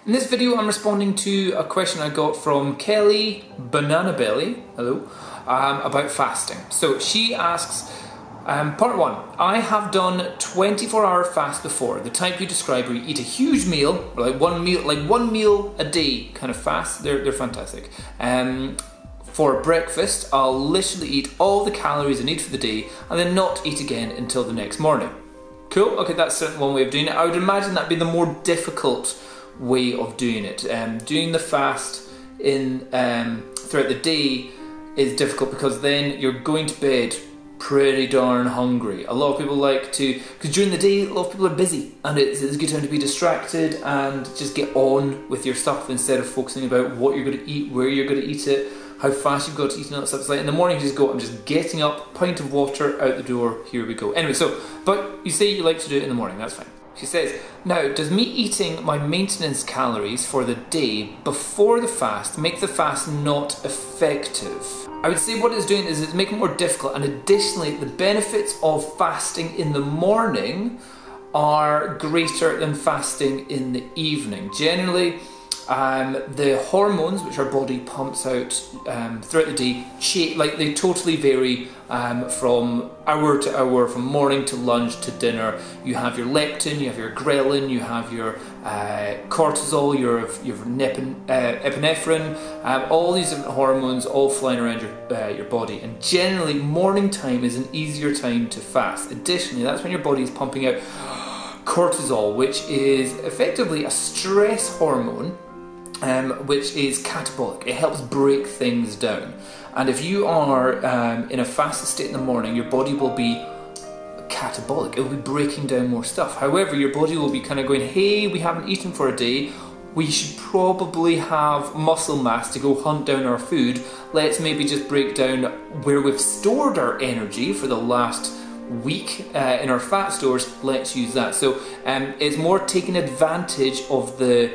In this video I'm responding to a question I got from Kelly Banana Belly, hello, about fasting. So she asks, part 1, I have done 24-hour fast before, the type you describe where you eat a huge meal, like one meal a day kind of fast. They're fantastic. For breakfast, I'll literally eat all the calories I need for the day and then not eat again until the next morning. Cool, okay, that's certainly one way of doing it. I would imagine that'd be the more difficult way of doing it. Doing the fast throughout the day is difficult because then you're going to bed pretty darn hungry. A lot of people like to, because during the day a lot of people are busy and it's a good time to be distracted and just get on with your stuff instead of focusing about what you're going to eat, where you're going to eat it, how fast you've got to eat and all that stuff. It's like in the morning you just go, I'm just getting up, pint of water, out the door, here we go. Anyway, but you say you like to do it in the morning, that's fine. She says, now, does me eating my maintenance calories for the day before the fast make the fast not effective? I would say what it's doing is it's making it more difficult, and additionally, the benefits of fasting in the morning are greater than fasting in the evening. Generally, the hormones which our body pumps out throughout the day, they totally vary from hour to hour, from morning to lunch to dinner. You have your leptin, you have your ghrelin, you have your cortisol, your epinephrine, all these different hormones all flying around your body. And generally, morning time is an easier time to fast. Additionally, that's when your body is pumping out cortisol, which is effectively a stress hormone, which is catabolic. It helps break things down. And if you are in a fasted state in the morning, your body will be catabolic. It will be breaking down more stuff. However, your body will be kind of going, hey, we haven't eaten for a day. We should probably have muscle mass to go hunt down our food. Let's maybe just break down where we've stored our energy for the last week in our fat stores. Let's use that. So it's more taking advantage of the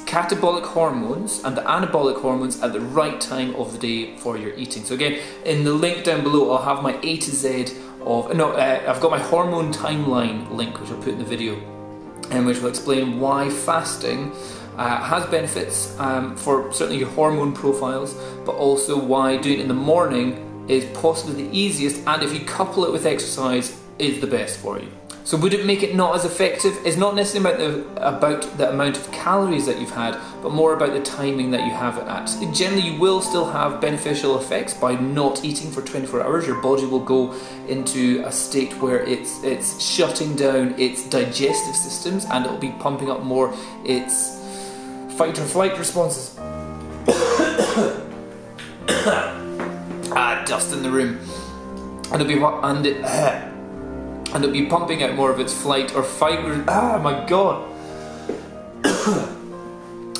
catabolic hormones and the anabolic hormones at the right time of the day for your eating. So again, in the link down below, I'll have my A to Z of, I've got my hormone timeline link, which I'll put in the video, and which will explain why fasting has benefits for certainly your hormone profiles, but also why doing it in the morning is possibly the easiest, and if you couple it with exercise, is the best for you. So would it make it not as effective? It's not necessarily about the amount of calories that you've had, but more about the timing that you have it at. Generally, you will still have beneficial effects by not eating for 24 hours. Your body will go into a state where it's shutting down its digestive systems, and it'll be pumping up more its fight or flight responses. Dust in the room. And it'll be pumping out more of its flight or fight. My god.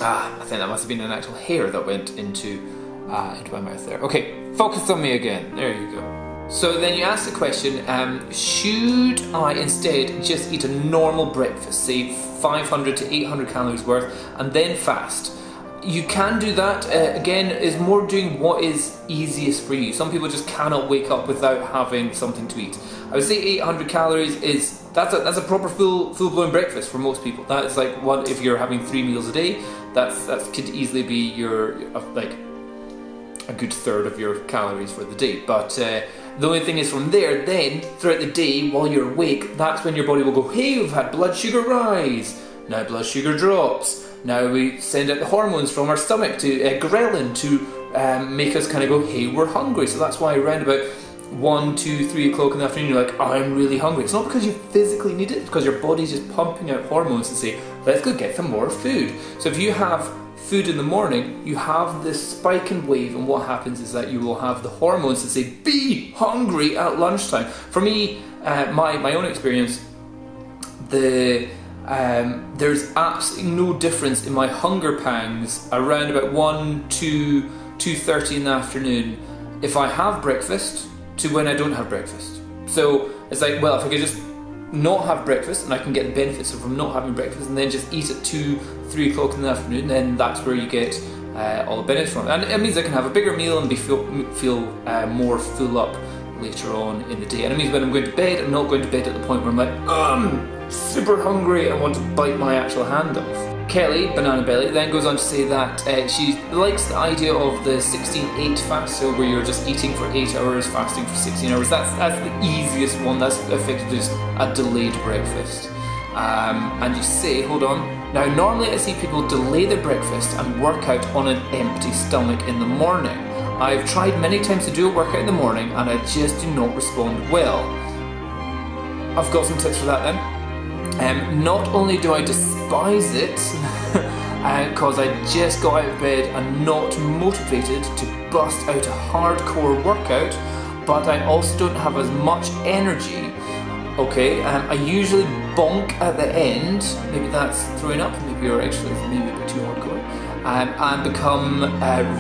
I think that must have been an actual hair that went into my mouth there. Okay, focus on me again. There you go. So then you ask the question, should I instead just eat a normal breakfast, say 500 to 800 calories worth, and then fast? You can do that. Again, is more doing what is easiest for you. Some people just cannot wake up without having something to eat. I would say 800 calories that's a proper full-blown breakfast for most people. That is like one, if you're having 3 meals a day, that could easily be your like a good third of your calories for the day. But the only thing is, from there, then throughout the day while you're awake, that's when your body will go, hey, we've had blood sugar rise, now blood sugar drops. Now we send out the hormones from our stomach to ghrelin to make us kind of go, hey, we're hungry. So that's why around about 1, 2, 3 o'clock in the afternoon, you're like, I'm really hungry. It's not because you physically need it, it's because your body's just pumping out hormones to say, let's go get some more food. So if you have food in the morning, you have this spike and wave, and what happens is that you will have the hormones to say, be hungry at lunchtime. For me, my own experience, there's absolutely no difference in my hunger pangs around about 1 to 2:30 in the afternoon if I have breakfast to when I don't have breakfast. So it's like, well, if I could just not have breakfast and I can get the benefits from not having breakfast and then just eat at 2, 3 o'clock in the afternoon, then that's where you get all the benefits from it. And it means I can have a bigger meal and feel more full up later on in the day. And it means when I'm going to bed, I'm not going to bed at the point where I'm like, super hungry and want to bite my actual hand off. Kelly, Banana Belly, then goes on to say that she likes the idea of the 16-8 fast, so where you're just eating for 8 hours, fasting for 16 hours. That's the easiest one. That's effectively just a delayed breakfast. And you say, hold on, now normally I see people delay their breakfast and work out on an empty stomach in the morning. I've tried many times to do a workout in the morning and I just do not respond well. I've got some tips for that then. Not only do I despise it, because I just got out of bed and not motivated to bust out a hardcore workout, but I also don't have as much energy. Okay, I usually bonk at the end, maybe that's throwing up, maybe you're actually maybe a bit too hardcore, and become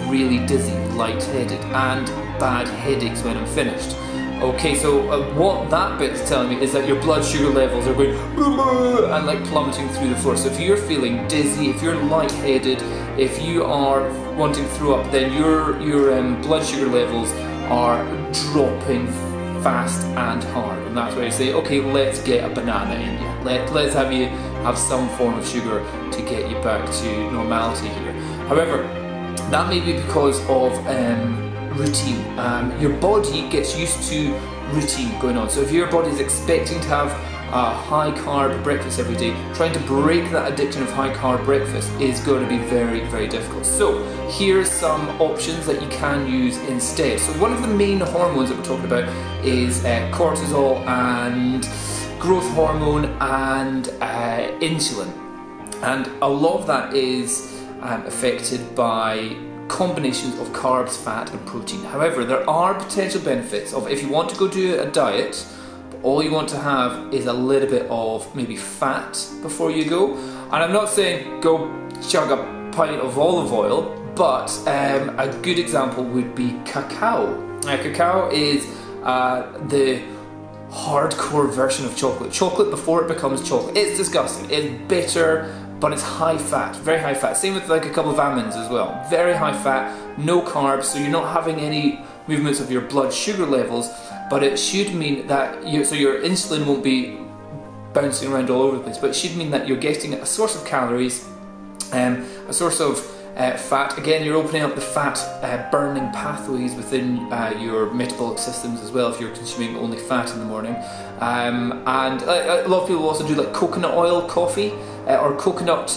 really dizzy, lightheaded, and bad headaches when I'm finished. Okay, so what that bit's telling me is that your blood sugar levels are going and like plummeting through the floor. So if you're feeling dizzy, if you're lightheaded, if you are wanting to throw up, then your blood sugar levels are dropping fast and hard. And that's where I say, okay, let's get a banana in you. Let's have you have some form of sugar to get you back to normality here. However, that may be because of routine. Your body gets used to routine going on. So if your body is expecting to have a high carb breakfast every day, trying to break that addiction of high carb breakfast is going to be very, very difficult. So here's some options that you can use instead. So one of the main hormones that we're talking about is cortisol and growth hormone and insulin. And a lot of that is affected by combinations of carbs, fat and protein. However, there are potential benefits of if you want to go do a diet, but all you want to have is a little bit of maybe fat before you go. And I'm not saying go chug a pint of olive oil, but a good example would be cacao. Cacao is the hardcore version of chocolate. Chocolate before it becomes chocolate. It's disgusting. It's bitter, but it's high fat, very high fat. Same with like a couple of almonds as well. Very high fat, no carbs, so you're not having any movements of your blood sugar levels, but it should mean that so your insulin won't be bouncing around all over the place, but it should mean that you're getting a source of calories, a source of fat. Again, you're opening up the fat burning pathways within your metabolic systems as well if you're consuming only fat in the morning. And a lot of people also do like coconut oil coffee or coconut.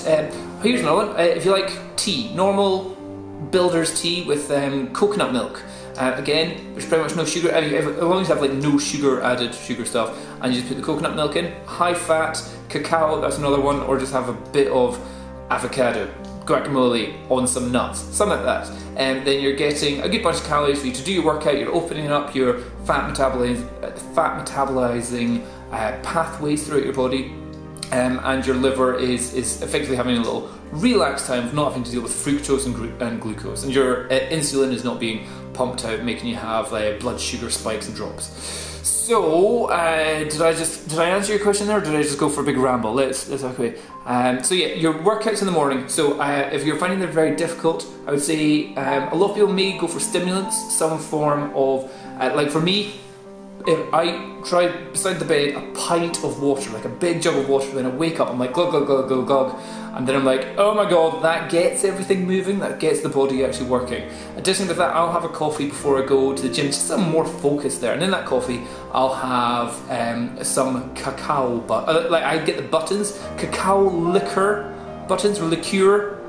Here's another one. If you like tea, normal builder's tea with coconut milk. Again, there's pretty much no sugar. As long as you have like no sugar added sugar stuff, and you just put the coconut milk in. High fat, cacao. That's another one. Or just have a bit of avocado, guacamole on some nuts, something like that. And then you're getting a good bunch of calories for you to do your workout. You're opening up your fat metabolizing pathways throughout your body, and your liver is effectively having a little relaxed time of not having to deal with fructose and glucose, and your insulin is not being pumped out, making you have blood sugar spikes and drops. So, did I answer your question there, or did I just go for a big ramble? Let's okay. So yeah, your workouts in the morning. So if you're finding them very difficult, I would say a lot of people may go for stimulants, some form of, like for me, if I try beside the bed a pint of water, like a big jug of water, then I wake up, I'm like glug glug glug glug glug, and then I'm like, oh my god, that gets everything moving, that gets the body actually working. Additionally with that, I'll have a coffee before I go to the gym, just some more focus there, and in that coffee I'll have some cacao, like I get the buttons, cacao liquor buttons, or liqueur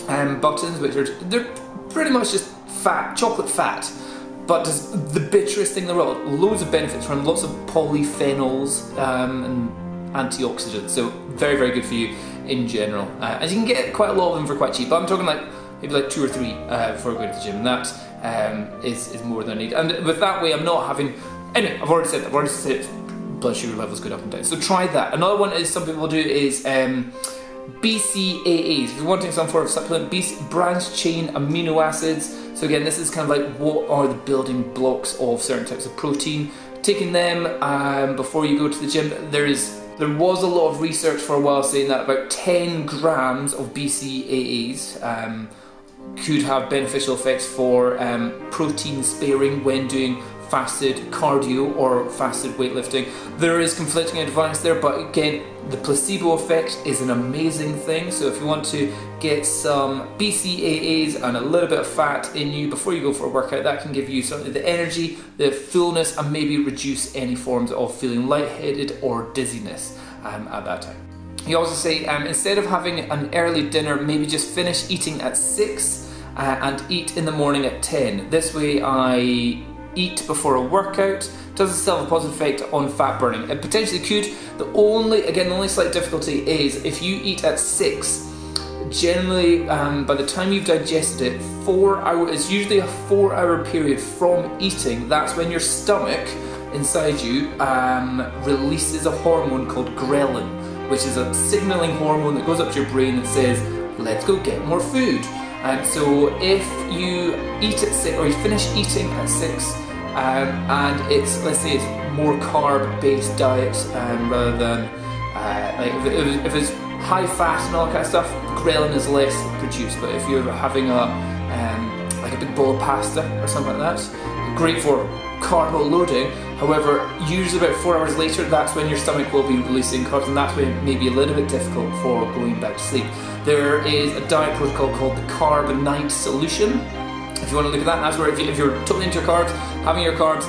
buttons, which they're pretty much just fat, chocolate fat. But does the bitterest thing in the world, loads of benefits from lots of polyphenols and antioxidants, so very, very good for you in general. And you can get quite a lot of them for quite cheap, but I'm talking like maybe like 2 or 3 before going to the gym, and that is more than I need. And with that way, I'm not having, anyway, I've already said blood sugar levels go up and down, so try that. Another one is some people do is BCAAs. If you're wanting some sort of supplement, branched chain amino acids. So again, this is kind of like what are the building blocks of certain types of protein. Taking them before you go to the gym. There was a lot of research for a while saying that about 10 grams of BCAAs could have beneficial effects for protein sparing when doing fasted cardio or fasted weightlifting. There is conflicting advice there, but again, the placebo effect is an amazing thing. So if you want to get some BCAAs and a little bit of fat in you before you go for a workout, that can give you something, the energy, the fullness, and maybe reduce any forms of feeling lightheaded or dizziness at that time. You also say instead of having an early dinner, maybe just finish eating at 6 and eat in the morning at 10. This way I eat before a workout. Doesn't still have a positive effect on fat burning. It potentially could. The only slight difficulty is if you eat at 6, generally by the time you've digested it, 4 hours, it's usually a 4-hour period from eating. That's when your stomach inside you releases a hormone called ghrelin, which is a signaling hormone that goes up to your brain that says, let's go get more food. So if you eat at 6, or you finish eating at 6, and it's, let's say it's more carb-based diet rather than, like if it's high fat and all that kind of stuff, ghrelin is less produced. But if you're having like a big bowl of pasta or something like that, great for carbo loading. However, usually about 4 hours later, that's when your stomach will be releasing carbs, and that's when it may be a little bit difficult for going back to sleep. There is a diet protocol called the Carb Night Solution. If you want to look at that, that's where if you're totally into your carbs, having your carbs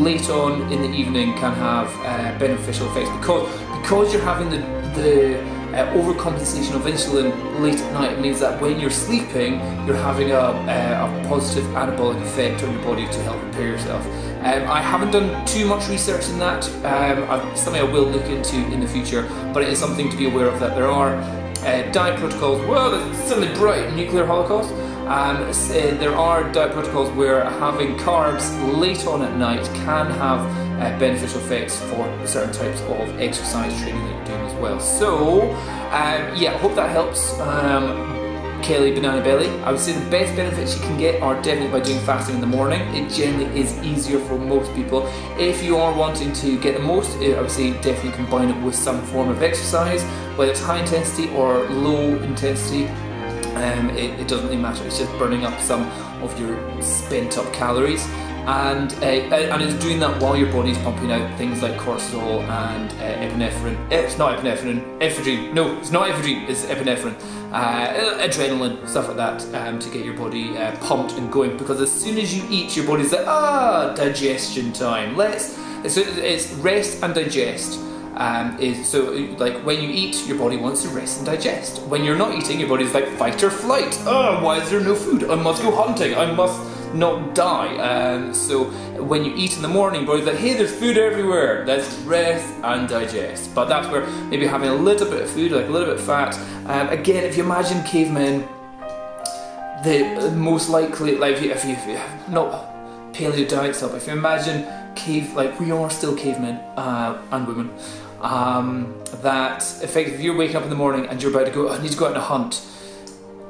late on in the evening can have beneficial effects, because you're having the overcompensation of insulin late at night. It means that when you're sleeping, you're having a positive anabolic effect on your body to help repair yourself. I haven't done too much research in that. Something I will look into in the future, but it is something to be aware of, that there are diet protocols. Well, it's suddenly bright nuclear holocaust. There are diet protocols where having carbs late on at night can have beneficial effects for certain types of exercise training that you're doing as well. So, yeah, I hope that helps. Kelly Banana Belly, I would say the best benefits you can get are definitely by doing fasting in the morning. It generally is easier for most people. If you are wanting to get the most, I would say definitely combine it with some form of exercise, whether it's high intensity or low intensity. It doesn't really matter. It's just burning up some of your spent up calories, and it's doing that while your body's pumping out things like cortisol and epinephrine. It's not epinephrine, ephedrine. No, it's not ephedrine. It's epinephrine, adrenaline, stuff like that, to get your body pumped and going. Because as soon as you eat, your body's like, digestion time. It's rest and digest. So like when you eat, your body wants to rest and digest. When you're not eating, your body's like fight or flight. Why is there no food? I must go hunting. I must not die. So when you eat in the morning, your body's like, hey, there's food everywhere. Let's rest and digest. But that's where maybe having a little bit of food, like a little bit of fat. Again, if you imagine cavemen, the most likely, like if you not paleo diet stuff, if you imagine like we are still cavemen and women, that effectively if you're waking up in the morning and you're about to go, I need to go out on a hunt,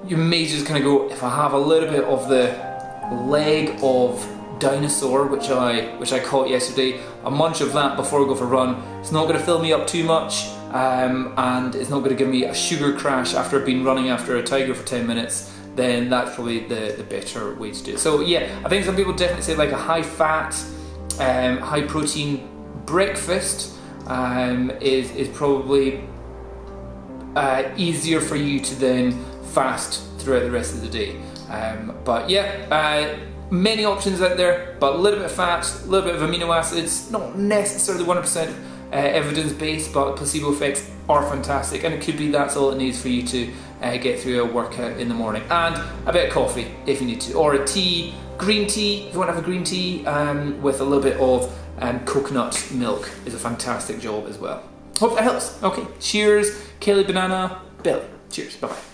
you may just kind of go, if I have a little bit of the leg of dinosaur, which I caught yesterday, a munch of that before I go for a run, it's not going to fill me up too much, and it's not going to give me a sugar crash after I've been running after a tiger for 10 minutes, then that's probably the better way to do it. So yeah, I think some people definitely say like a high fat, high protein breakfast is probably easier for you to then fast throughout the rest of the day. But yeah, many options out there, but a little bit of fat, a little bit of amino acids, not necessarily 100% evidence-based, but placebo effects are fantastic, and it could be that's all it needs for you to get through a workout in the morning. And a bit of coffee if you need to, or a tea, green tea, if you want to have a green tea with a little bit of coconut milk is a fantastic job as well. Hope that helps. Okay, cheers, Kelly Banana Belly. Cheers, bye-bye.